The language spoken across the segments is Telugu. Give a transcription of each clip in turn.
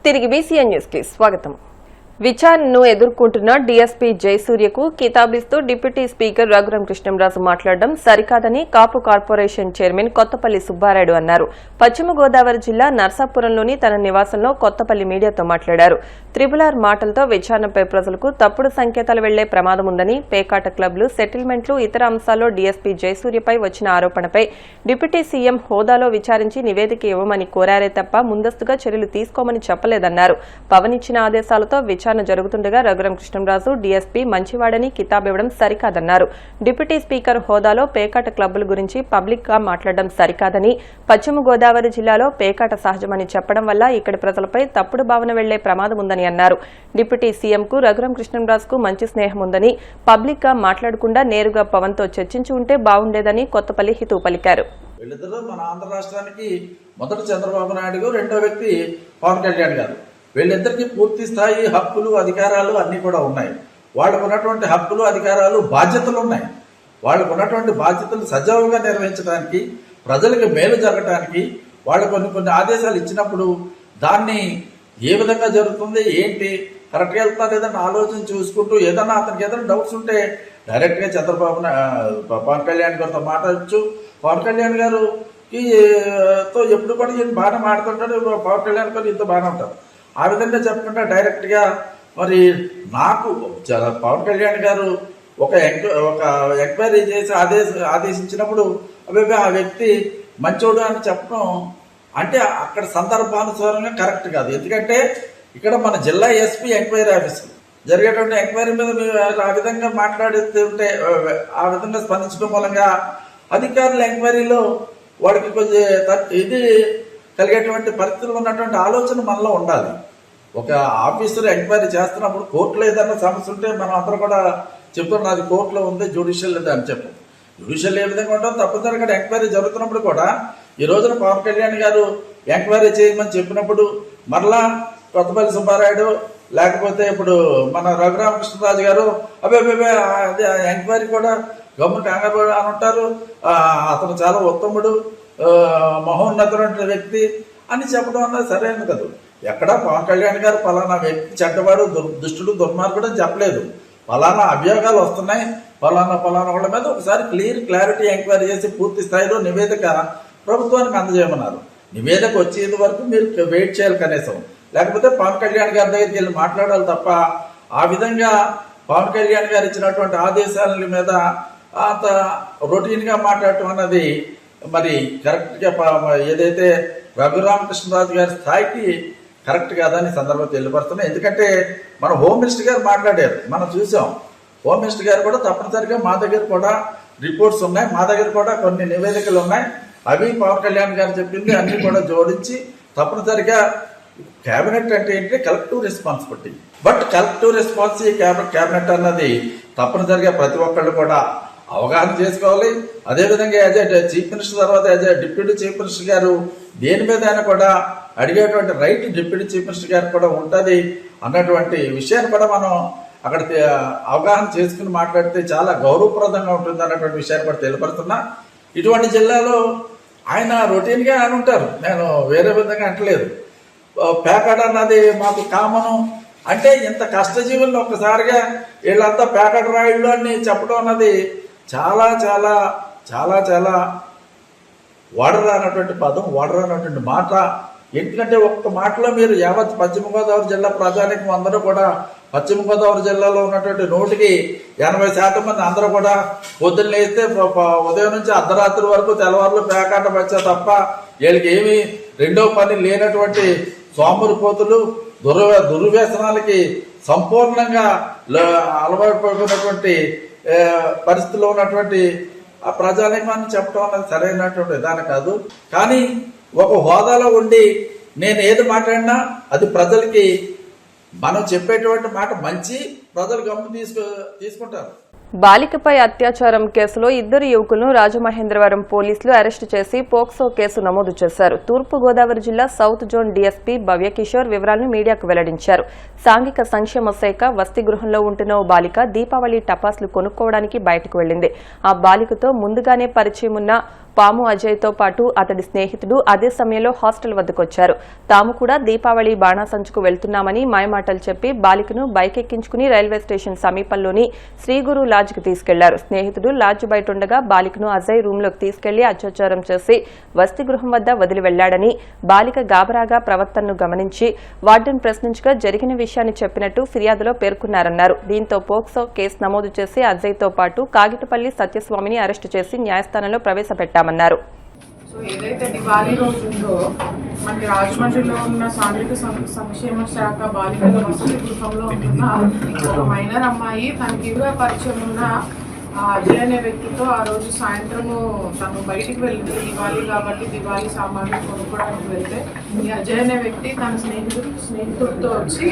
తిరిగి బీసీఎన్ న్యూస్ కి స్వాగతం. విచారణను ఎదుర్కొంటున్న డీఎస్పీ జయసూర్యకు కితాబిస్తూ డిప్యూటీ స్పీకర్ రఘురాం కృష్ణంరాజు మాట్లాడడం సరికాదని కాపు కార్పొరేషన్ చైర్మన్ కొత్తపల్లి సుబ్బారాయుడు అన్నారు. పశ్చిమ గోదావరి జిల్లా నర్సాపురంలోని తన నివాసంలో కొత్తపల్లి మీడియాతో మాట్లాడారు. త్రిబులార్ మాటలతో విచారణపై ప్రజలకు తప్పుడు సంకేతాలు వెళ్లే ప్రమాదం ఉందని, పేకాట క్లబ్లు, సెటిల్మెంట్లు, ఇతర అంశాల్లో డీఎస్పీ జయసూర్యపై వచ్చిన ఆరోపణపై డిప్యూటీ సీఎం హోదాలో విచారించి నివేదిక ఇవ్వమని కోరారే తప్ప ముందస్తుగా చర్యలు తీసుకోమని చెప్పలేదన్నారు. పవన్ ఇచ్చిన ఆదేశాలతో విచారణ జరుగుతుండగా రఘురాం కృష్ణంరాజు డీఎస్పీ మంచివాడని కితాబివ్వడం సరికాదన్నారు. డిప్యూటీ స్పీకర్ హోదాలో పేకాట క్లబ్బుల గురించి పబ్లిక్ గా మాట్లాడడం సరికాదని, పశ్చిమ గోదావరి జిల్లాలో పేకాట సహజమని చెప్పడం వల్ల ఇక్కడి ప్రజలపై తప్పుడు భావన వెళ్లే ప్రమాదం ఉందని అన్నారు. డిప్యూటీ సీఎంకు రఘురాం కృష్ణంరాజుకు మంచి స్నేహం ఉందని, పబ్లిక్ గా మాట్లాడకుండా నేరుగా పవన్ తో చర్చించి ఉంటే బాగుండేదని కొత్తపల్లి హితవు పలికారు. వీళ్ళిద్దరూ మన ఆంధ్ర రాష్ట్రానికి మొదటి చంద్రబాబు నాయుడు గారు, రెండో వ్యక్తి పవన్ కళ్యాణ్ గారు. వీళ్ళిద్దరికీ పూర్తి స్థాయి హక్కులు, అధికారాలు అన్నీ కూడా ఉన్నాయి. వాళ్ళకు ఉన్నటువంటి హక్కులు, అధికారాలు, బాధ్యతలు ఉన్నాయి. వాళ్ళకు ఉన్నటువంటి బాధ్యతలు సజావుగా నిర్వహించడానికి, ప్రజలకు మేలు జరగడానికి వాళ్ళు కొన్ని ఆదేశాలు ఇచ్చినప్పుడు దాన్ని ఏ విధంగా జరుగుతుంది, ఏంటి, కరెక్ట్గా వెళ్తున్నా లేదని ఆలోచన చూసుకుంటూ ఏదన్నా అతనికి ఏదైనా డౌట్స్ ఉంటే డైరెక్ట్గా పవన్ కళ్యాణ్ గారితో మాట్లాడచ్చు. పవన్ కళ్యాణ్ గారుకి తో ఎప్పుడు కూడా ఈయన బాగా మాడుతుంటాడు, పవన్ కళ్యాణ్ గారు ఇంత బాగానే ఉంటారు. ఆ విధంగా చెప్పకుండా డైరెక్ట్గా మరి నాకు పవన్ కళ్యాణ్ గారు ఒక ఎంక్వైరీ చేసి ఆదేశించినప్పుడు అవి ఆ వ్యక్తి మంచోడు అని చెప్పడం అంటే అక్కడ సందర్భానుసారంగా కరెక్ట్ కాదు. ఎందుకంటే ఇక్కడ మన జిల్లా ఎస్పీ ఎంక్వైరీ ఆఫీసర్ జరిగేటువంటి ఎంక్వైరీ మీద మీరు ఆ విధంగా మాట్లాడుతుంటే, ఆ విధంగా స్పందించడం మూలంగా అధికారుల ఎంక్వైరీలో వాడికి కొంచెం ఇది కలిగేటువంటి పరిస్థితులు ఉన్నటువంటి ఆలోచన మనలో ఉండాలి. ఒక ఆఫీసర్ ఎంక్వైరీ చేస్తున్నప్పుడు కోర్టులో ఏదైనా సమస్య ఉంటే మనం అందరూ కూడా చెప్తున్నాం, అది కోర్టులో ఉంది, జ్యుడిషియల్ అని చెప్పు. జ్యుడిషియల్ ఏ విధంగా ఉంటాం, తప్పనిసరిగా ఎంక్వైరీ జరుగుతున్నప్పుడు కూడా ఈ రోజున పవన్ కళ్యాణ్ గారు ఎంక్వైరీ చేయమని చెప్పినప్పుడు మరలా కొత్తపల్లి సుబ్బారాయుడు లేకపోతే ఇప్పుడు మన రఘురామ కృష్ణరాజు గారు అదే ఎంక్వైరీ కూడా గవర్నమెంట్ కంగారు అని ఉంటారు. అతను చాలా ఉత్తముడు, మహోన్నతమైన వ్యక్తి అని చెప్పడం అన్నది సరైనది కాదు. ఎక్కడా పవన్ కళ్యాణ్ గారు పలానా వ్యక్తి చెడ్డవాడు, దుష్టుడు, దుర్మార్గుడు అని చెప్పలేదు. పలానా అభియోగాలు వస్తున్నాయి, పలానా వాళ్ళ మీద ఒకసారి క్లారిటీ ఎంక్వైరీ చేసి పూర్తి స్థాయిలో నివేదిక ప్రభుత్వానికి అందజేయమన్నారు. నివేదిక వచ్చేది వరకు మీరు వెయిట్ చేయాలి కనీసం, లేకపోతే పవన్ కళ్యాణ్ గారి దగ్గరికి వెళ్ళి మాట్లాడాలి తప్ప ఆ విధంగా పవన్ కళ్యాణ్ గారు ఇచ్చినటువంటి ఆదేశాల మీద అంత రొటీన్గా మాట్లాడటం అన్నది మరి కరెక్ట్గా ఏదైతే రఘురామకృష్ణరాజు గారి స్థాయికి కరెక్ట్ కాదని సందర్భంగా తెలియపరుస్తున్నాయి. ఎందుకంటే మన హోమ్ మినిస్టర్ గారు మాట్లాడారు, మనం చూసాం. హోమ్ మినిస్టర్ గారు కూడా తప్పనిసరిగా మా దగ్గర కూడా రిపోర్ట్స్ ఉన్నాయి, మా దగ్గర కూడా కొన్ని నివేదికలు ఉన్నాయి. అవి పవన్ కళ్యాణ్ గారు చెప్పింది అన్ని కూడా జోడించి తప్పనిసరిగా క్యాబినెట్ అంటే ఏంటి, collective responsibility. But collective cabinet అన్నది తప్పనిసరిగా ప్రతి ఒక్కళ్ళు కూడా అవగాహన చేసుకోవాలి. అదేవిధంగా యాజ్ ఏ చీఫ్ మినిస్టర్ తర్వాత as a deputy chief minister గారు దేని మీద అయినా కూడా అడిగేటువంటి రైట్ డిప్యూటీ చీఫ్ మినిస్టర్ గారు కూడా ఉంటుంది అన్నటువంటి విషయాన్ని కూడా మనం అక్కడ అవగాహన చేసుకుని మాట్లాడితే చాలా గౌరవప్రదంగా ఉంటుంది అన్నటువంటి విషయాన్ని కూడా తెలియపరుస్తున్నా. ఇటువంటి జిల్లాలో ఆయన రొటీన్గా అని ఉంటారు, నేను వేరే విధంగా అంటలేదు. పేకాట అన్నది మాకు కామను అంటే ఇంత కష్టజీవుల్లో ఒక్కసారిగా వీళ్ళంతా పేకాట రాయిళ్ళు అని చెప్పడం అన్నది చాలా చాలా చాలా చాలా వాడరానటువంటి పదం, వాడరానటువంటి మాట. ఎందుకంటే ఒక్క మాటలో మీరు యావత్ పశ్చిమ గోదావరి జిల్లా ప్రజానికం అందరూ కూడా పశ్చిమ గోదావరి జిల్లాలో ఉన్నటువంటి 100% మంది అందరూ కూడా పొద్దున్న లేస్తే ఉదయం నుంచి అర్ధరాత్రి వరకు తెల్లవారులు పేకాట వచ్చా తప్ప వీళ్ళకి ఏమి రెండో పని లేనటువంటి సోమరిపోతులు, దుర్వ్యసనాలకి సంపూర్ణంగా అలవాటు పడుతున్నటువంటి పరిస్థితిలో ఉన్నటువంటి ఆ ప్రజానికాన్ని చెప్పడం అనేది సరైనటువంటి విధానం కాదు. కానీ ఒక హోదాలో ఉండి నేను ఏది మాట్లాడినా అది ప్రజలకి మనం చెప్పేటువంటి మాట మంచి ప్రజలు గమని తీసుకుంటారు. బాలికపై అత్యాచారం కేసులో 2 యువకులను రాజమహేంద్రవరం పోలీసులు అరెస్టు చేసి పోక్సో కేసు నమోదు చేశారు. తూర్పు గోదావరి జిల్లా సౌత్ జోన్ డీఎస్పీ భవ్యకిషోర్ వివరాలను మీడియాకు వెల్లడించారు. సాంఘిక సంక్షేమ శాఖ వసతి గృహంలో ఉంటున్న ఓ బాలిక దీపావళి టపాసులు కొనుక్కోవడానికి బయటకు వెళ్లింది. ఆ బాలికతో ముందుగానే పరిచయం ఉన్న పాము అజయ్తో పాటు అతడి స్నేహితుడు అదే సమయంలో హాస్టల్ వద్దకొచ్చారు. తాము కూడా దీపావళి బాణాసంచుకు వెళ్తున్నామని మాయమాటలు చెప్పి బాలికను బైక్ ఎక్కించుకుని రైల్వే స్టేషన్ సమీపంలోని శ్రీగురు లాడ్జికి తీసుకెళ్లారు. స్నేహితుడు లాడ్జ్ బయటుండగా బాలికను అజయ్ రూంలోకి తీసుకెళ్లి అత్యాచారం చేసి వసతి గృహం వద్ద వదిలి వెళ్లాడని, బాలిక గాబరాగా ప్రవర్తనను గమనించి వార్డెన్ ప్రశ్నించగా జరిగిన విషయాన్ని చెప్పినట్టు ఫిర్యాదులో పేర్కొన్నారన్నారు. దీంతో పోక్సో కేసు నమోదు చేసి అజయ్తో పాటు కాగితపల్లి సత్యస్వామిని అరెస్టు చేసి న్యాయస్థానంలో ప్రవేశపెట్టామన్నారు. సో ఏదైతే దివాళీ రోజు ఉందో మనకి రాజమండ్రిలో ఉన్న సాంఘిక సంక్షేమ శాఖ బాలికల వసతి గృహంలో ఉంటున్న ఒక మైనర్ అమ్మాయి తనకి పరిచయం ఉన్న అజయ్ అనే వ్యక్తితో ఆ రోజు సాయంత్రము తను బయటికి వెళ్ళింది. దివాళీ కాబట్టి దివాళీ సామాన్లు కొనుక్కోవడానికి వెళ్తే ఈ అజయ్ అనే వ్యక్తి తన స్నేహితుడితో వచ్చి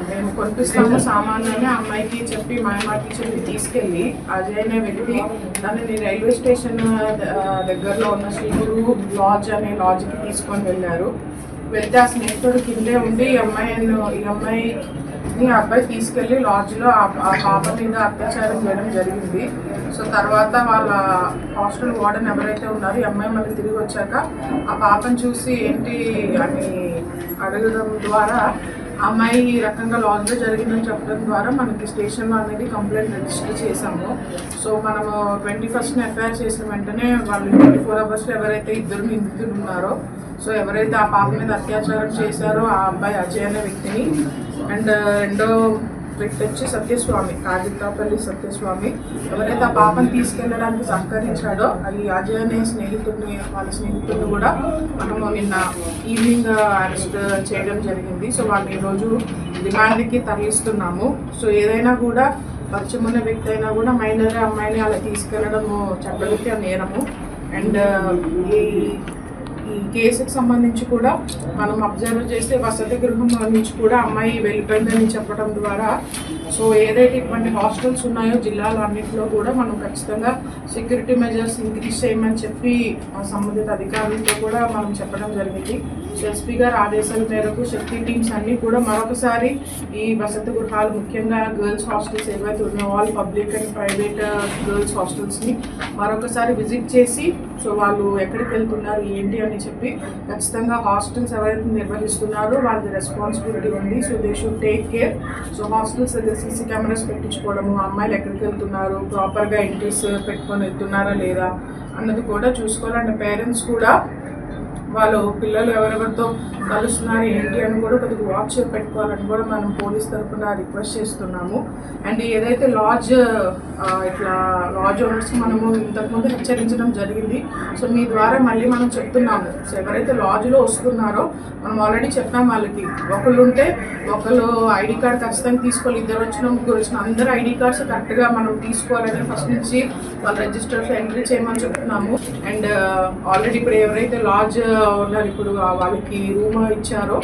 మేము కొనిపిస్తాము సామాన్లు అని అమ్మాయికి చెప్పి మాయమాటలు చెప్పి తీసుకెళ్ళి అజయ్ అనే వ్యక్తి తనని రైల్వే స్టేషన్ దగ్గరలో ఉన్న శ్రీగురు లాడ్జ్ అనే లాడ్జ్కి తీసుకొని వెళ్ళారు. వెళ్తే ఆ స్నేహితుడు కిందే ఉండి ఈ అబ్బాయి తీసుకెళ్లి లాడ్జ్లో ఆ పాప మీద అత్యాచారం చేయడం జరిగింది. సో తర్వాత వాళ్ళ హాస్టల్ వార్డెన్ ఎవరైతే ఉన్నారో ఈ అమ్మాయి మళ్ళీ తిరిగి వచ్చాక ఆ పాపను చూసి ఏంటి అని అడగడం ద్వారా అమ్మాయి ఈ రకంగా లాడ్జ్లో జరిగిందని చెప్పడం ద్వారా మనకి స్టేషన్లో అనేది కంప్లైంట్ రిజిస్టర్ చేశాము. సో మనము 21st ఎఫ్ఐఆర్ చేసిన వెంటనే వాళ్ళు 24 hours ఎవరైతే ఇద్దరు నిందితులు ఉన్నారో సో ఎవరైతే ఆ పాప మీద అత్యాచారం చేశారో ఆ అబ్బాయి అజయ్ అనే వ్యక్తిని అండ్ రెండో వ్యక్తి వచ్చి సత్యస్వామి, కాగితాపల్లి సత్యస్వామి, ఎవరైతే ఆ పాపను తీసుకెళ్ళడానికి సహకరించాడో అది అజయ్ అనే వాళ్ళ స్నేహితుడిని కూడా మనము నిన్న ఈవినింగ్ అరెస్ట్ చేయడం జరిగింది. సో వాళ్ళని ఈరోజు రిమాండ్కి తరలిస్తున్నాము. సో ఏదైనా కూడా పరిచయం ఉన్న వ్యక్తి అయినా కూడా మైనర్ అమ్మాయిని అలా తీసుకెళ్లడము చట్టరీత్యా నేరము. అండ్ ఈ కేసుకు సంబంధించి కూడా మనం అబ్జర్వ్ చేస్తే వసతి గృహం నుంచి కూడా అమ్మాయి వెళ్ళిపోయిందని చెప్పడం ద్వారా సో ఏదైతే ఇటువంటి హాస్టల్స్ ఉన్నాయో జిల్లాలో అన్నింటిలో కూడా మనం ఖచ్చితంగా సెక్యూరిటీ మెజర్స్ ఇంక్రీజ్ చేయమని చెప్పి సంబంధిత అధికారులతో కూడా మనం చెప్పడం జరిగింది. ఎస్పీ గారి ఆదేశాల మేరకు శక్తి టీమ్స్ అన్నీ కూడా మరొకసారి ఈ వసతి గృహాలు ముఖ్యంగా గర్ల్స్ హాస్టల్స్ ఏవైతే ఉన్నాయో all public and private girls హాస్టల్స్ని మరొకసారి విజిట్ చేసి సో వాళ్ళు ఎక్కడికి వెళ్తున్నారు ఏంటి అని చెప్పి ఖచ్చితంగా హాస్టల్స్ ఎవరైతే నిర్వహిస్తున్నారో వాళ్ళది రెస్పాన్సిబిలిటీ ఉంది. So they should take care. So hostels దగ్గర సీసీ కెమెరాస్ పెట్టించుకోవడము, అమ్మాయిలు ఎక్కడికి వెళ్తున్నారు, ప్రాపర్గా ఎంట్రీస్ పెట్టుకొని వెళ్తున్నారా లేదా అన్నది కూడా చూసుకోవాలి. అండ్ పేరెంట్స్ కూడా వాళ్ళు పిల్లలు ఎవరెవరితో కలుస్తున్నారు ఏంటి అని కూడా కొద్దిగా వాచ్ పెట్టుకోవాలని కూడా మనం పోలీస్ తరఫున రిక్వెస్ట్ చేస్తున్నాము. అండ్ ఏదైతే లాడ్జ్ ఓనర్స్ మనము ఇంతకుముందు హెచ్చరించడం జరిగింది. సో మీ ద్వారా మళ్ళీ మనం చెప్తున్నాము. సో ఎవరైతే లాడ్జ్లో వస్తున్నారో మనం ఆల్రెడీ చెప్పాం వాళ్ళకి ఒకళ్ళు ఉంటే ఒకళ్ళు ఐడి కార్డ్ ఖచ్చితంగా తీసుకోవాలి. ఇద్దరు వచ్చిన ముగ్గురు వచ్చిన అందరూ ఐడి కార్డ్స్ కరెక్ట్గా మనం తీసుకోవాలని ఫస్ట్ నుంచి వాళ్ళ రిజిస్టర్స్ ఎంట్రీ చేయమని చెప్తున్నాము. అండ్ ఆల్రెడీ ఇప్పుడు ఎవరైతే లాడ్జ్ ఉన్నారు ఇప్పుడు వాళ్ళకి రూమ్ ఇచ్చారో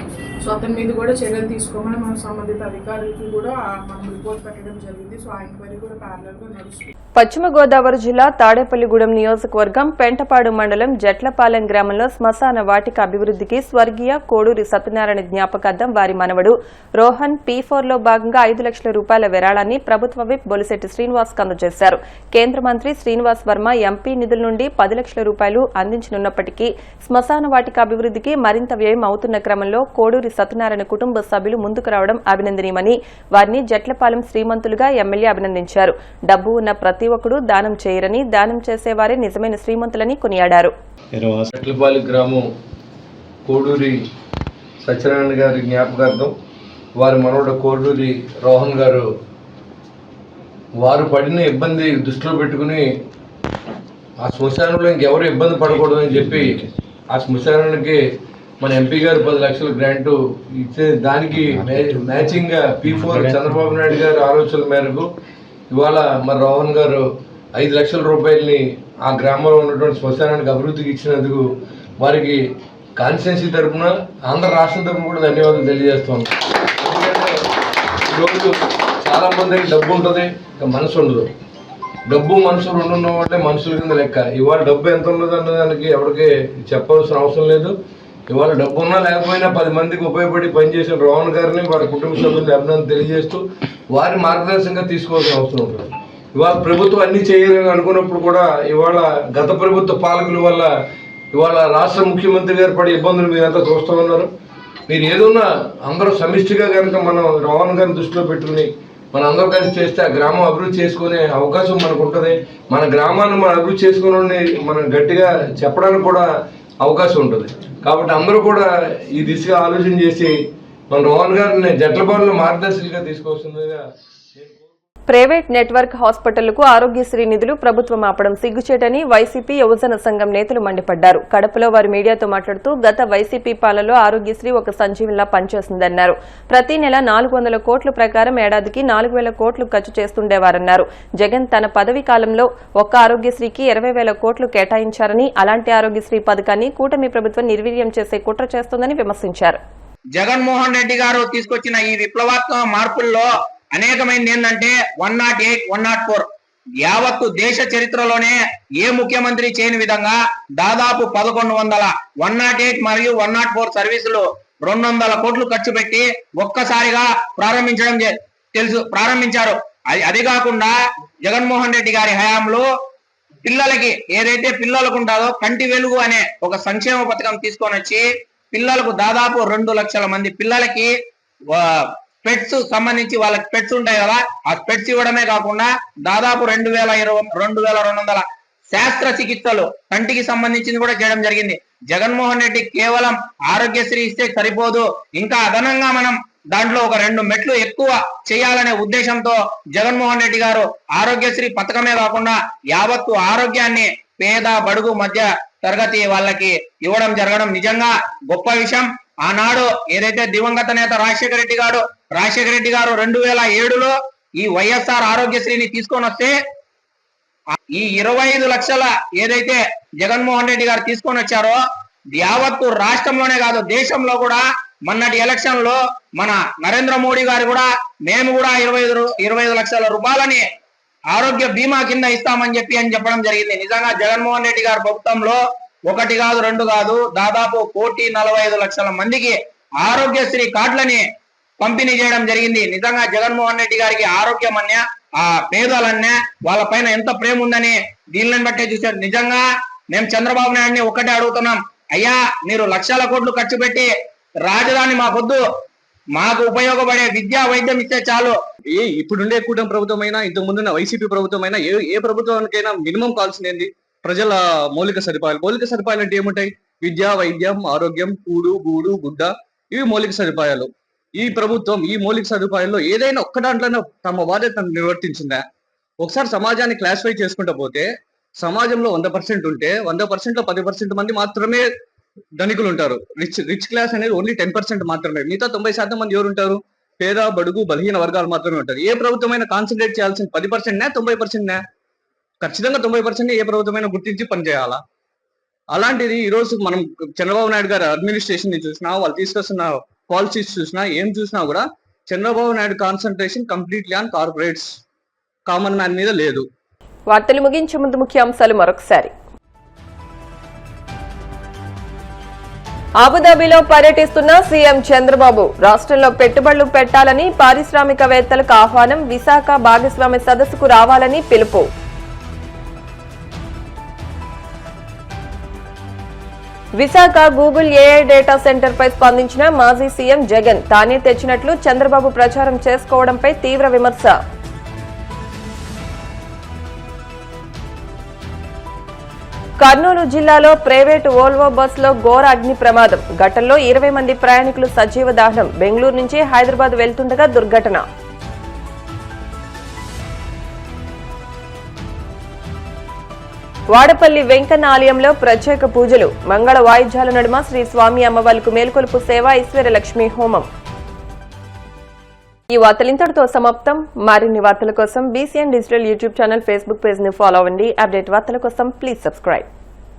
సో అతని మీద కూడా చర్యలు తీసుకోమని మన సంబంధిత అధికారులకి కూడా మనం రిపోర్ట్ పెట్టడం జరిగింది. సో ఆ ఎంక్వైరీ కూడా ప్యారలల్గా నడుస్తుంది. పశ్చిమ గోదావరి జిల్లా తాడేపల్లిగూడెం నియోజకవర్గం పెంటపాడు మండలం జట్లపాలెం గ్రామంలో శ్మశాన వాటిక అభివృద్ధికి స్వర్గీయ కోడూరి సత్యనారాయణ జ్ఞాపకార్థం వారి మనవడు రోహన్ P4లో భాగంగా 5 లక్షల రూపాయల విరాళాన్ని ప్రభుత్వ విప్ బొలిశెట్టి శ్రీనివాస్ అందజేశారు. కేంద్ర మంత్రి శ్రీనివాస్ వర్మ ఎంపీ నిధుల నుండి 10 లక్షల రూపాయలు అందించనున్నప్పటికీ శ్మశాన వాటిక అభివృద్ధికి మరింత వ్యయం అవుతున్న క్రమంలో కోడూరి సత్యనారాయణ కుటుంబ సభ్యులు ముందుకు రావడం అభినందనీయమని వారిని జట్లపాలెం శ్రీమంతులుగా ఎమ్మెల్యే అభినందించారు. డబ్బు ఉన్న ప్రతి ఒక్కరూ దానం చేయరని, దానం చేసేవారే నిజమైన శ్రీమంతులని కొనియాడారు. జట్లపాలెం గ్రామం కోడూరి సత్యనారాయణ గారి జ్ఞాపకార్థం వారి మనవడు కోడూరి రోహన్ గారు వారు పడిన ఇబ్బంది దృష్టిలో పెట్టుకుని ఆ శ్మశానంలో ఇంకెవరు ఇబ్బంది పడకూడదని చెప్పి ఆ శ్మశానానికి మన ఎంపీ గారు 10 లక్షల గ్రాంటు ఇచ్చే దానికి మ్యాచింగ్గా P4 చంద్రబాబు నాయుడు గారి ఆలోచనల మేరకు ఇవాళ మన రోహన్ గారు 5 లక్షల రూపాయలని ఆ గ్రామంలో ఉన్నటువంటి శ్మశానానికి అభివృద్ధికి ఇచ్చినందుకు వారికి కాన్స్టిట్యున్సీ తరఫున ఆంధ్ర రాష్ట్రం తరఫున కూడా ధన్యవాదాలు తెలియజేస్తాను. ఎందుకంటే ఈరోజు చాలామందికి డబ్బు ఉంటుంది, ఇంకా మనసు ఉండదు. డబ్బు మనసు రెండు ఉన్న వాళ్ళే మనుషుల కింద లెక్క. ఇవాళ డబ్బు ఎంత ఉన్నది అన్నదానికి ఎవరికి చెప్పవలసిన అవసరం లేదు. ఇవాళ డబ్బు ఉన్నా లేకపోయినా 10 మందికి ఉపయోగపడి పనిచేసిన రోహన్ గారిని వారి కుటుంబ సభ్యులను అభినందన తెలియజేస్తూ వారి మార్గదర్శకంగా తీసుకోవాల్సిన అవసరం ఉంటుంది. ఇవాళ ప్రభుత్వం అన్ని చేయాలని అనుకున్నప్పుడు కూడా ఇవాళ గత ప్రభుత్వ పాలకుల వల్ల ఇవాళ రాష్ట్ర ముఖ్యమంత్రి గారు పడే ఇబ్బందులు మీరంతా చూస్తూ ఉన్నారు. మీరు ఏదన్నా అందరూ సమిష్టిగా కనుక మనం రోహన్ గారిని దృష్టిలో పెట్టుకుని మన అందరూ కలిసి చేస్తే ఆ గ్రామం అభివృద్ధి చేసుకునే అవకాశం మనకు ఉంటుంది. మన గ్రామాన్ని మనం అభివృద్ధి చేసుకుని మనం గట్టిగా చెప్పడానికి కూడా అవకాశం ఉంటుంది. కాబట్టి అందరూ కూడా ఈ దిశగా ఆలోచన చేసి మన రోహన్ గారిని జట్ల బాల్లో మార్గదర్శిగా తీసుకోవాల్సిందిగా. ప్రైవేట్ నెట్వర్క్ హాస్పిటళ్లకు ఆరోగ్యశ్రీ నిధులు ప్రభుత్వం ఆపడం సిగ్గుచేటని వైసీపీ యువజన సంఘం నేతలు మండిపడ్డారు. కడపలో వారు మీడియాతో మాట్లాడుతూ గత వైసీపీ పాలనలో ఆరోగ్యశ్రీ ఒక సంజీవంలా పనిచేస్తుందన్నారు. ప్రతి నెల 400 కోట్ల ప్రకారం ఏడాదికి 4,000 కోట్లు ఖర్చు చేస్తుండేవారన్నారు. జగన్ తన పదవీ కాలంలో ఒక్క ఆరోగ్యశ్రీకి 20,000 కోట్లు కేటాయించారని, అలాంటి ఆరోగ్యశ్రీ పథకాన్ని కూటమి ప్రభుత్వం నిర్వీర్యం చేసే కుట్ర చేస్తోందని విమర్శించారు. జగన్మోహన్ రెడ్డి గారు తీసుకొచ్చిన ఈ విప్లవాత్మక మార్పుల్లో అనేకమైనది ఏంటంటే 108, 104 యావత్తు దేశ చరిత్రలోనే ఏ ముఖ్యమంత్రి చేయని విధంగా దాదాపు 1100 108 మరియు 104 సర్వీసులు 200 కోట్లు ఖర్చు పెట్టి ఒక్కసారిగా ప్రారంభించారు. అది కాకుండా జగన్మోహన్ రెడ్డి గారి హయాంలో పిల్లలకి ఏదైతే పిల్లలకు ఉంటుందో కంటి వెలుగు అనే ఒక సంక్షేమ పథకం తీసుకొని వచ్చి పిల్లలకు దాదాపు 2 లక్షల మంది పిల్లలకి స్పెట్స్ సంబంధించి వాళ్ళకి స్పెట్స్ ఉంటాయి కదా, ఆ స్పెట్స్ ఇవ్వడమే కాకుండా దాదాపు 2,200 శాస్త్ర చికిత్సలు కంటికి సంబంధించింది కూడా చేయడం జరిగింది. జగన్మోహన్ రెడ్డి కేవలం ఆరోగ్యశ్రీ ఇస్తే సరిపోదు, ఇంకా అదనంగా మనం దాంట్లో ఒక 2 మెట్లు ఎక్కువ చేయాలనే ఉద్దేశంతో జగన్మోహన్ రెడ్డి గారు ఆరోగ్యశ్రీ పథకమే కాకుండా యావత్తు ఆరోగ్యాన్ని పేద బడుగు మధ్య తరగతి వాళ్ళకి ఇవ్వడం జరగడం నిజంగా గొప్ప విషయం. ఆనాడు ఏదైతే దివంగత నేత రాజశేఖర రెడ్డి గారు 2007లో ఈ వైఎస్ఆర్ ఆరోగ్యశ్రీని తీసుకొని వస్తే ఈ 25 లక్షల ఏదైతే జగన్మోహన్ రెడ్డి గారు తీసుకొని వచ్చారో యావత్తు రాష్ట్రంలోనే కాదు దేశంలో కూడా మొన్నటి ఎలక్షన్ లో మన నరేంద్ర మోడీ గారు కూడా మేము కూడా 25 లక్షల రూపాయలని ఆరోగ్య బీమా కింద ఇస్తామని చెప్పడం జరిగింది. నిజంగా జగన్మోహన్ రెడ్డి గారి ప్రభుత్వంలో 1 కాదు 2 కాదు దాదాపు 1,45,00,000 మందికి ఆరోగ్యశ్రీ కార్డులని పంపిణీ చేయడం జరిగింది. నిజంగా జగన్మోహన్ రెడ్డి గారికి ఆరోగ్యం అన్నా ఆ పేదలన్నా వాళ్ళ పైన ఎంత ప్రేమ ఉందని దీనిని బట్టే చూశారు. నిజంగా మేము చంద్రబాబు నాయుడిని ఒక్కటే అడుగుతున్నాం, అయ్యా మీరు లక్షల కోట్లు ఖర్చు పెట్టి రాజధాని మాకొద్దు, మాకు ఉపయోగపడే విద్యా వైద్యం ఇస్తే చాలు. ఇప్పుడుండే కూటమి ప్రభుత్వమైనా ఇంతకు ముందున్న వైసీపీ ప్రభుత్వమైనా ఏ ప్రభుత్వానికైనా మినిమం కావాల్సింది ప్రజల మౌలిక సదుపాయాలు అంటే ఏముంటాయి? విద్య, వైద్యం, ఆరోగ్యం, కూడు, గూడు, గుడ్డ, ఇవి మౌలిక సదుపాయాలు. ఈ ప్రభుత్వం ఈ మౌలిక సదుపాయాల్లో ఏదైనా ఒక్క దాంట్లోనే తమ బాధ్యతను నిర్వర్తించిందా? ఒకసారి సమాజాన్ని క్లాసిఫై చేసుకుంటూ పోతే సమాజంలో 100% ఉంటే 100%లో 10% మంది మాత్రమే ధనికులు ఉంటారు. రిచ్ క్లాస్ అనేది ఓన్లీ 10% మాత్రమే. మిగతా 90% మంది ఎవరు ఉంటారు? పేద బడుగు బలహీన వర్గాలు మాత్రమే ఉంటారు. ఏ ప్రభుత్వమైనా కాన్సన్ట్రేట్ చేయాల్సిన 10%నే 90%నే? ఖచ్చితంగా 90% ఏ ప్రభుత్వమైనా గుర్తించి పనిచేయాలా? అలాంటిది ఈరోజు మనం చంద్రబాబు నాయుడు గారి అడ్మినిస్ట్రేషన్ ని చూసినా, వాళ్ళు తీసుకొస్తున్న పాలసీస్ చూసినా, ఏం చూసినా కూడా Chandrababu Naidu concentration completely on corporates, common man మీద లేదు. వార్తలు ముగించే ముందు ముఖ్యాంశాలు మరొకసారి. అబుదాబిలో పర్యటిస్తున్న సీఎం చంద్రబాబు రాష్ట్రంలో పెట్టుబడులు పెట్టాలని పారిశ్రామికవేత్తలకు ఆహ్వానం, విశాఖ భాగస్వామ్య సదస్సుకు రావాలని పిలుపు. Visakha Google AI data centre పై స్పందించిన మాజీ సీఎం జగన్, తానే తెచ్చినట్లు చంద్రబాబు ప్రచారం చేసుకోవడంపై తీవ్ర విమర్శ. కర్నూలు జిల్లాలో ప్రైవేటు వోల్వో బస్సులో ఘోర అగ్ని ప్రమాదం, ఘటనలో 20 మంది ప్రయాణికులు సజీవ దహనం. బెంగళూరు నుంచి హైదరాబాద్ వెళ్తుండగా దుర్ఘటన. వాడపల్లి వెంకన్న ఆలయంలో ప్రత్యేక పూజలు, మంగళ వాయిద్యాల నడుమ శ్రీ స్వామి అమ్మవార్లకు మేల్కొలుపు సేవ, ఐశ్వర్యలక్ష్మి హోమం. ఈ వార్తలు ఇంతటితో సమాప్తం. మరిన్ని వార్తల కోసం BCN digital YouTube channel, Facebook page ని ఫాలో అవ్వండి. అప్డేట్ వార్తల కోసం ప్లీజ్ సబ్స్క్రైబ్.